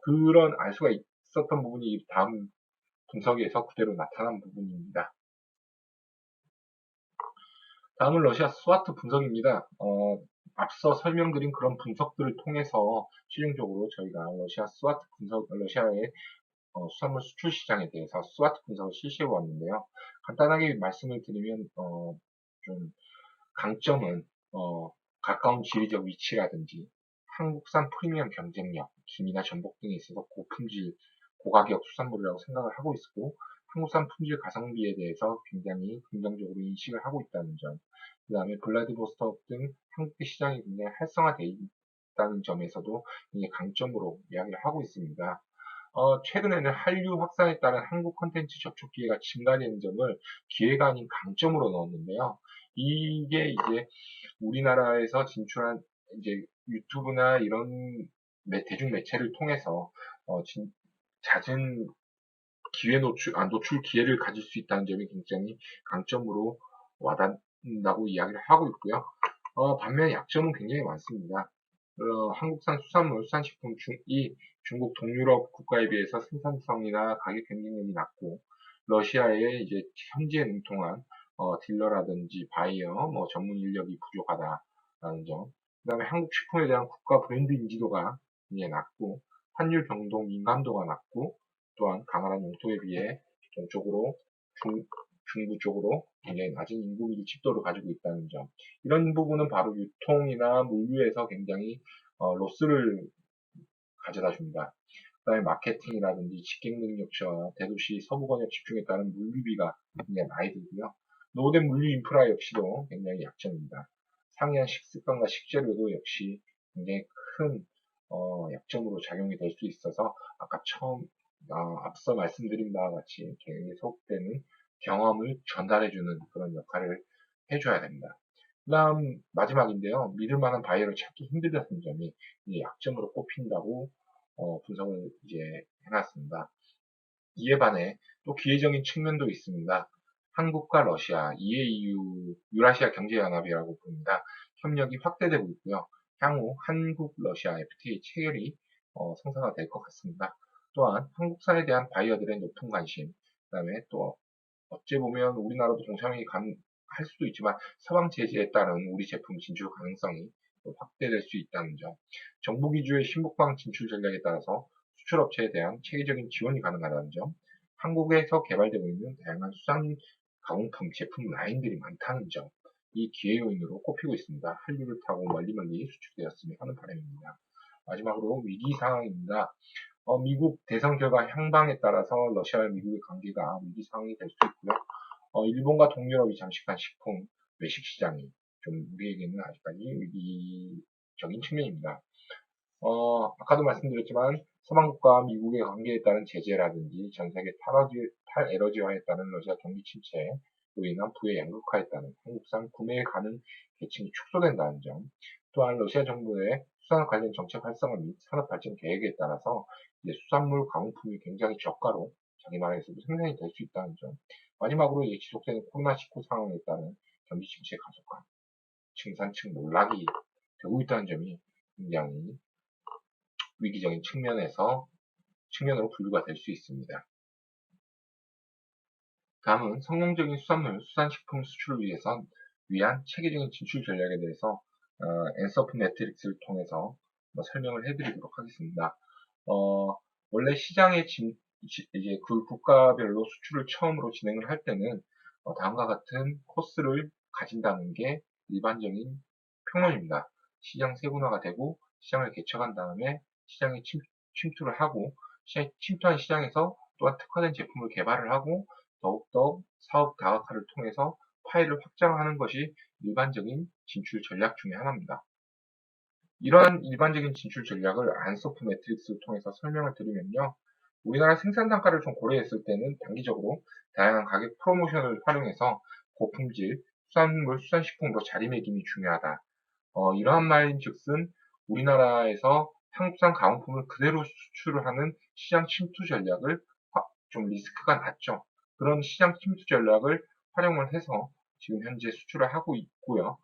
그런 알 수가 있었던 부분이 다음 분석에서 그대로 나타난 부분입니다. 다음은 러시아 스와트 분석입니다. 앞서 설명드린 그런 분석들을 통해서 최종적으로 저희가 러시아 스와트 분석, 러시아의 수산물 수출 시장에 대해서 스와트 분석을 실시해 보았는데요. 간단하게 말씀을 드리면 좀 강점은 가까운 지리적 위치라든지 한국산 프리미엄 경쟁력, 김이나 전복 등에 있어서 고품질, 고가격 수산물이라고 생각을 하고 있고 한국산 품질 가성비에 대해서 굉장히 긍정적으로 인식을 하고 있다는 점, 그 다음에 블라디보스토크 등 한국의 시장이 굉장히 활성화되어 있다는 점에서도 굉장히 강점으로 이야기를 하고 있습니다. 최근에는 한류 확산에 따른 한국 콘텐츠 접촉 기회가 증가되는 점을 기회가 아닌 강점으로 넣었는데요. 이게 이제 우리나라에서 진출한 이제 유튜브나 이런 대중 매체를 통해서 잦은 노출 기회를 가질 수 있다는 점이 굉장히 강점으로 와닿는다고 이야기를 하고 있고요. 반면 약점은 굉장히 많습니다. 한국산 수산물, 수산식품 이 중국 동유럽 국가에 비해서 생산성이나 가격 경쟁력이 낮고 러시아의 이제 현지에 능통한 딜러라든지 바이어, 전문 인력이 부족하다라는 점. 그다음에 한국 식품에 대한 국가 브랜드 인지도가 굉장히 낮고 환율 변동 민감도가 낮고 또한 강화한 영토에 비해 동쪽으로 중부 쪽으로 굉장히 낮은 인구 밀집도를 가지고 있다는 점. 이런 부분은 바로 유통이나 물류에서 굉장히 로스를 가져다 줍니다. 그다음에 마케팅이라든지 직객 능력치와 대도시 서부 권역 집중에 따른 물류비가 굉장히 많이 들고요. 노후된 물류 인프라 역시도 굉장히 약점입니다. 상이한 식습관과 식재료도 역시 굉장히 큰 약점으로 작용이 될 수 있어서 아까 앞서 말씀드린 바와 같이 계속되는 경험을 전달해주는 그런 역할을 해줘야 됩니다. 그 다음 마지막인데요. 믿을 만한 바이어를 찾기 힘들다는 점이 약점으로 꼽힌다고 분석을 이제 해놨습니다. 이에 반해 또 기회적인 측면도 있습니다. 한국과 러시아, EAU, 유라시아 경제연합이라고 부릅니다. 협력이 확대되고 있고요. 향후 한국, 러시아 FTA 체결이 성사가 될 것 같습니다. 또한 한국산에 대한 바이어들의 높은 관심, 그 다음에 또 어찌 보면 우리나라도 동참이 할 수도 있지만 서방 제재에 따른 우리 제품 진출 가능성이 확대될 수 있다는 점, 정부 기주의 신북방 진출 전략에 따라서 수출업체에 대한 체계적인 지원이 가능하다는 점, 한국에서 개발되고 있는 다양한 수산 가공품 제품 라인들이 많다는 점, 이 기회 요인으로 꼽히고 있습니다. 한류를 타고 멀리 수출되었으면 하는 바람입니다. 마지막으로 위기 상황입니다. 미국 대선 결과 향방에 따라서 러시아와 미국의 관계가 위기 상황이 될 수 있고요. 일본과 동유럽이 잠식한 식품 외식 시장이 좀 우리에게는 아직까지 위기적인 측면입니다. 아까도 말씀드렸지만 서방국과 미국의 관계에 따른 제재라든지 전 세계 탈에너지화에 따른 러시아 경기 침체로 인한 부의 양극화에 따른 한국산 구매 가능 계층이 축소된다는 점, 또한 러시아 정부의 수산 관련 정책 활성화 및 산업 발전 계획에 따라서 이제 수산물 가공품이 굉장히 저가로 자기 나라에서도 생산이 될 수 있다는 점, 마지막으로 이제 지속되는 코로나19 상황에 따른 경기 침체 가속화, 생산층 몰락이 되고 있다는 점이 굉장히 위기적인 측면으로 분류가 될 수 있습니다. 다음은 성공적인 수산물, 수산식품 수출을 위한 체계적인 진출 전략에 대해서 앤서프 매트릭스를 통해서 설명을 해드리도록 하겠습니다. 원래 시장의 이제 그 국가별로 수출을 처음으로 진행을 할 때는 다음과 같은 코스를 가진다는 게 일반적인 평론입니다. 시장 세분화가 되고 시장을 개척한 다음에 시장에 침투를 하고 침투한 시장에서 또한 특화된 제품을 개발을 하고 더욱더 사업 다각화를 통해서 파일을 확장하는 것이 일반적인 진출 전략 중의 하나입니다. 이러한 일반적인 진출 전략을 안소프 매트릭스를 통해서 설명을 드리면요. 우리나라 생산 단가를 좀 고려했을 때는 단기적으로 다양한 가격 프로모션을 활용해서 고품질 수산물, 수산식품으로 자리매김이 중요하다. 이러한 말인즉슨 우리나라에서 한국산 가공품을 그대로 수출을 하는 시장 침투 전략을 좀 리스크가 낮죠. 그런 시장 침투 전략을 활용을 해서 지금 현재 수출을 하고 있고요.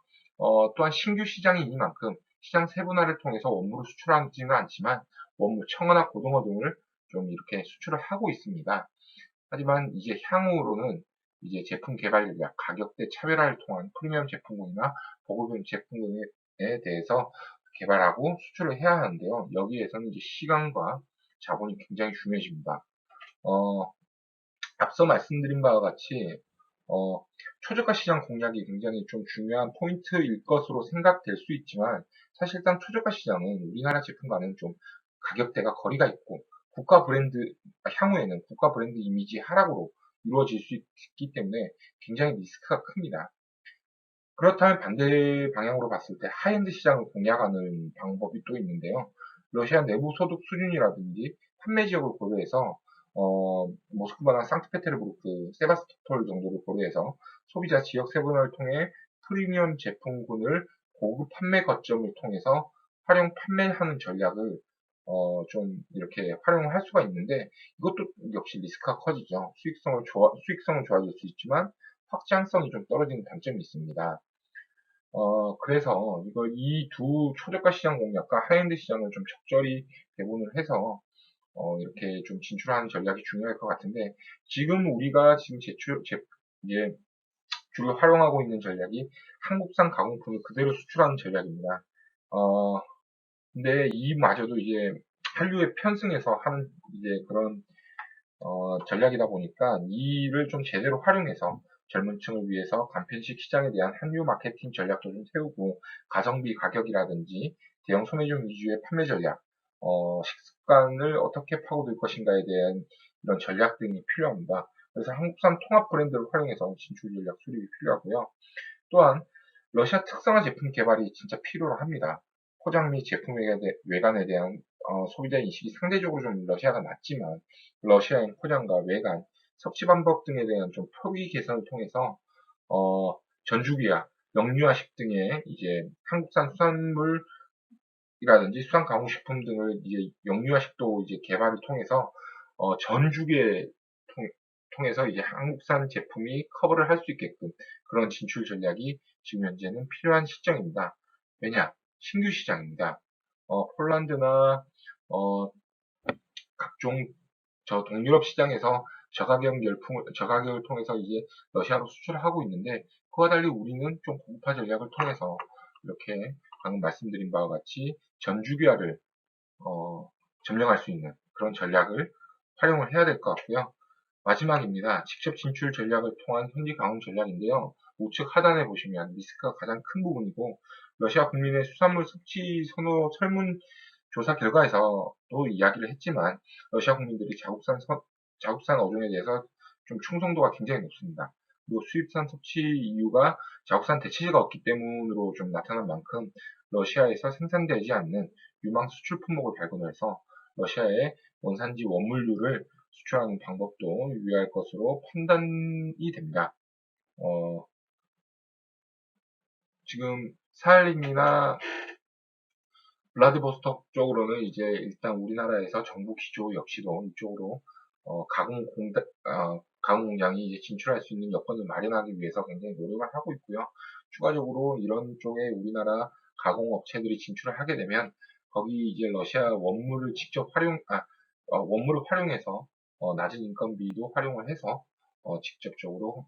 또한 신규 시장이니만큼 시장 세분화를 통해서 원무를 수출하지는 않지만 원무, 청어나 고등어 등을 좀 이렇게 수출을 하고 있습니다. 하지만 이제 향후로는 이제 제품 개발 전략, 가격대 차별화를 통한 프리미엄 제품군이나 보급형 제품군에 대해서 개발하고 수출을 해야 하는데요. 여기에서는 이제 시간과 자본이 굉장히 중요해집니다. 어, 앞서 말씀드린 바와 같이 초저가 시장 공략이 굉장히 좀 중요한 포인트일 것으로 생각될 수 있지만 사실상 초저가 시장은 우리나라 제품과는 좀 가격대가 거리가 있고 향후에는 국가 브랜드 이미지 하락으로 이루어질 수 있기 때문에 굉장히 리스크가 큽니다. 그렇다면 반대 방향으로 봤을 때 하이엔드 시장을 공략하는 방법이 또 있는데요. 러시아 내부 소득 수준이라든지 판매 지역을 고려해서 모스크바나 상트페테르부르크, 세바스토폴 정도를 고려해서 소비자 지역 세분화를 통해 프리미엄 제품군을 고급 판매 거점을 통해서 활용 판매하는 전략을 좀 이렇게 활용을 할 수가 있는데 이것도 역시 리스크가 커지죠. 수익성은 좋아질 수 있지만 확장성이 좀 떨어지는 단점이 있습니다. 그래서 이 두 초저가 시장 공략과 하이엔드 시장을 좀 적절히 배분을 해서 이렇게 좀 진출하는 전략이 중요할 것 같은데 지금 우리가 지금 이제 주로 활용하고 있는 전략이 한국산 가공품을 그대로 수출하는 전략입니다. 어, 근데 이마저도 이제 한류에 편승해서 하는 이제 그런 전략이다 보니까 이를 좀 제대로 활용해서 젊은 층을 위해서 간편식 시장에 대한 한류 마케팅 전략도 좀 세우고 가성비 가격이라든지 대형 소매점 위주의 판매 전략, 식습관을 어떻게 파고들 것인가에 대한 이런 전략 등이 필요합니다. 그래서 한국산 통합 브랜드를 활용해서 진출 전략 수립이 필요하고요. 또한 러시아 특성화 제품 개발이 진짜 필요로 합니다. 포장 및 제품 외관에 대한 소비자 인식이 상대적으로 좀 러시아가 낮지만 러시아인 포장과 외관, 섭취 방법 등에 대한 좀 표기 개선을 통해서 전주기와 영유아식 등의 이제 한국산 수산물이라든지 수산 가공식품 등을 이제 영유아식도 이제 개발을 통해서 전주기에 통해서 이제 한국산 제품이 커버를 할 수 있게끔 그런 진출 전략이 지금 현재는 필요한 시점입니다. 왜냐? 신규 시장입니다. 폴란드나 각종 동유럽 시장에서 저가격을 통해서 이제 러시아로 수출을 하고 있는데 그와 달리 우리는 좀 고급화 전략을 통해서 이렇게 방금 말씀드린 바와 같이 전주기화를 점령할 수 있는 그런 전략을 활용을 해야 될 것 같고요. 마지막입니다. 직접 진출 전략을 통한 현지 강화 전략인데요. 우측 하단에 보시면 리스크가 가장 큰 부분이고 러시아 국민의 수산물 섭취 선호 설문 조사 결과에서도 이야기를 했지만 러시아 국민들이 자국산 어종에 대해서 좀 충성도가 굉장히 높습니다. 그리고 수입산 섭취 이유가 자국산 대체재가 없기 때문으로 좀 나타난 만큼 러시아에서 생산되지 않는 유망 수출 품목을 발견해서 러시아의 원산지 원물류를 수출하는 방법도 유의할 것으로 판단이 됩니다. 지금 사할린이나 블라디보스톡 쪽으로는 이제 일단 우리나라에서 정부 기조 역시도 이쪽으로 가공 공장이 이제 진출할 수 있는 여건을 마련하기 위해서 굉장히 노력을 하고 있고요. 추가적으로 이런 쪽에 우리나라 가공업체들이 진출을 하게 되면 거기 이제 러시아 원물을 원물을 활용해서 낮은 인건비도 활용을 해서 직접적으로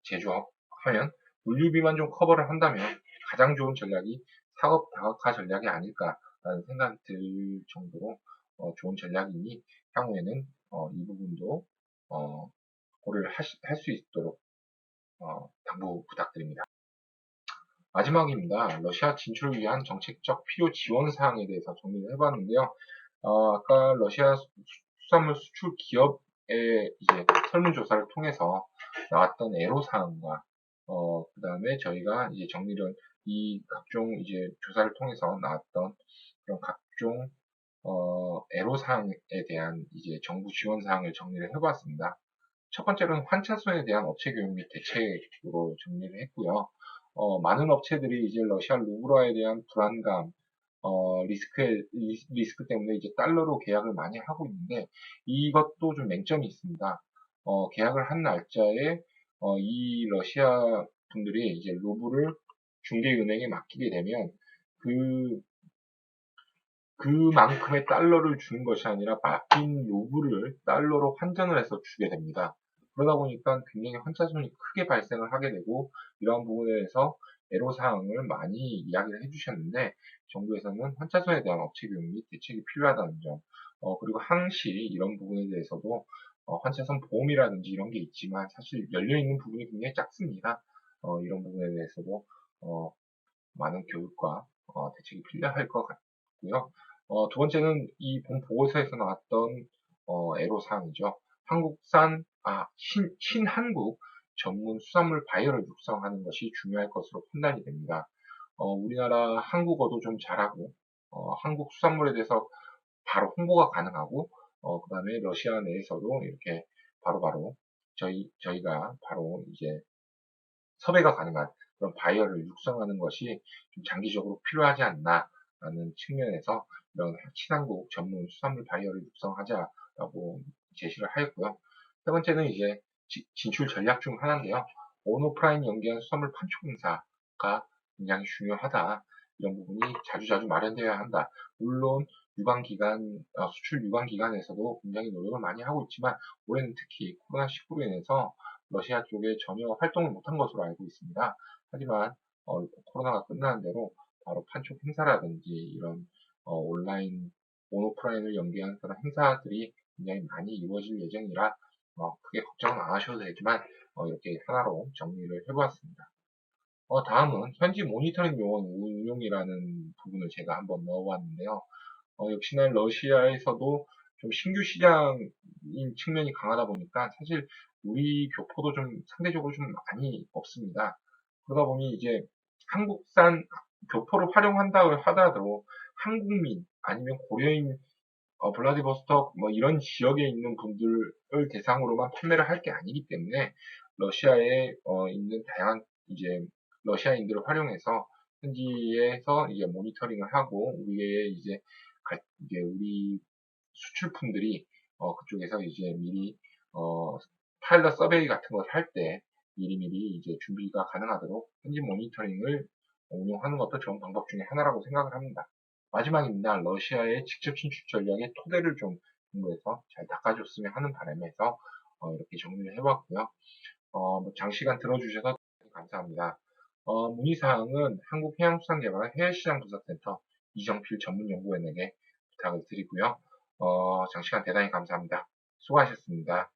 제조하면 물류비만 좀 커버를 한다면 가장 좋은 전략이 사업 다각화 전략이 아닐까라는 생각이 들 정도로 좋은 전략이니 향후에는 이 부분도 고려를 할 수 있도록 당부 부탁드립니다. 마지막입니다. 러시아 진출을 위한 정책적 필요 지원 사항에 대해서 정리를 해봤는데요. 아까 러시아 수산물 수출 기업의 이제 설문조사를 통해서 나왔던 애로사항과 그 다음에 저희가 이제 정리를 이 각종 이제 조사를 통해서 나왔던 그런 각종 애로사항에 대한 이제 정부 지원 사항을 정리를 해보았습니다. 첫 번째로는 환차손에 대한 업체 교육 및 대책으로 정리를 했고요. 많은 업체들이 이제 러시아 루블화에 대한 불안감, 리스크 때문에 이제 달러로 계약을 많이 하고 있는데, 이것도 좀 맹점이 있습니다. 계약을 한 날짜에, 이 러시아 분들이 이제 루블을 중개은행에 맡기게 되면, 그 그만큼의 달러를 주는 것이 아니라 맡긴 루블을 달러로 환전을 해서 주게 됩니다. 그러다 보니까 굉장히 환차손이 크게 발생을 하게 되고, 이러한 부분에 대해서 애로사항을 많이 이야기를 해주셨는데, 정부에서는 환차손에 대한 업체 교육 및 대책이 필요하다는 점, 그리고 항시 이런 부분에 대해서도 환차손 보험이라든지 이런 게 있지만 사실 열려있는 부분이 굉장히 작습니다. 이런 부분에 대해서도 많은 교육과 대책이 필요할 것 같고요. 두 번째는 이 본 보고서에서 나왔던 애로사항이죠. 신한국 전문 수산물 바이어를 육성하는 것이 중요할 것으로 판단이 됩니다. 우리나라 한국어도 좀 잘하고, 한국 수산물에 대해서 바로 홍보가 가능하고, 그 다음에 러시아 내에서도 이렇게 바로바로 저희가 바로 이제 섭외가 가능한 그런 바이어를 육성하는 것이 좀 장기적으로 필요하지 않나라는 측면에서 이런 친한국 전문 수산물 바이어를 육성하자라고 제시를 하였고요. 세 번째는 이제 진출 전략 중 하나인데요. 온오프라인 연계한 수산물 판촉 행사가 굉장히 중요하다. 이런 부분이 자주자주 마련되어야 한다. 물론 수출 유관 기관에서도 굉장히 노력을 많이 하고 있지만 올해는 특히 코로나19로 인해서 러시아 쪽에 전혀 활동을 못한 것으로 알고 있습니다. 하지만 코로나가 끝나는 대로 바로 판촉 행사라든지 이런 온라인, 온오프라인을 연계한 그런 행사들이 굉장히 많이 이루어질 예정이라 크게 걱정은 안 하셔도 되지만 이렇게 하나로 정리를 해보았습니다. 다음은 현지 모니터링 요원 운용이라는 부분을 제가 한번 넣어봤는데요. 역시나 러시아에서도 좀 신규 시장인 측면이 강하다 보니까 사실 우리 교포도 좀 상대적으로 좀 많이 없습니다. 그러다 보니 이제 한국산 교포를 활용한다 하더라도 한국민 아니면 고려인 블라디보스톡 뭐 이런 지역에 있는 분들을 대상으로만 판매를 할 게 아니기 때문에 러시아에 있는 다양한 이제 러시아인들을 활용해서 현지에서 이제 모니터링을 하고 우리의 이제 우리 수출품들이 그쪽에서 이제 미리 파일럿 서베이 같은 걸 할 때 미리미리 이제 준비가 가능하도록 현지 모니터링을 운용하는 것도 좋은 방법 중에 하나라고 생각을 합니다. 마지막입니다. 러시아의 직접 진출 전략의 토대를 좀 공부해서 잘 닦아줬으면 하는 바람에서 이렇게 정리를 해봤고요. 장시간 들어주셔서 감사합니다. 문의사항은 한국해양수산개발 해외시장분석센터 이정필 전문연구원에게 부탁을 드리고요. 장시간 대단히 감사합니다. 수고하셨습니다.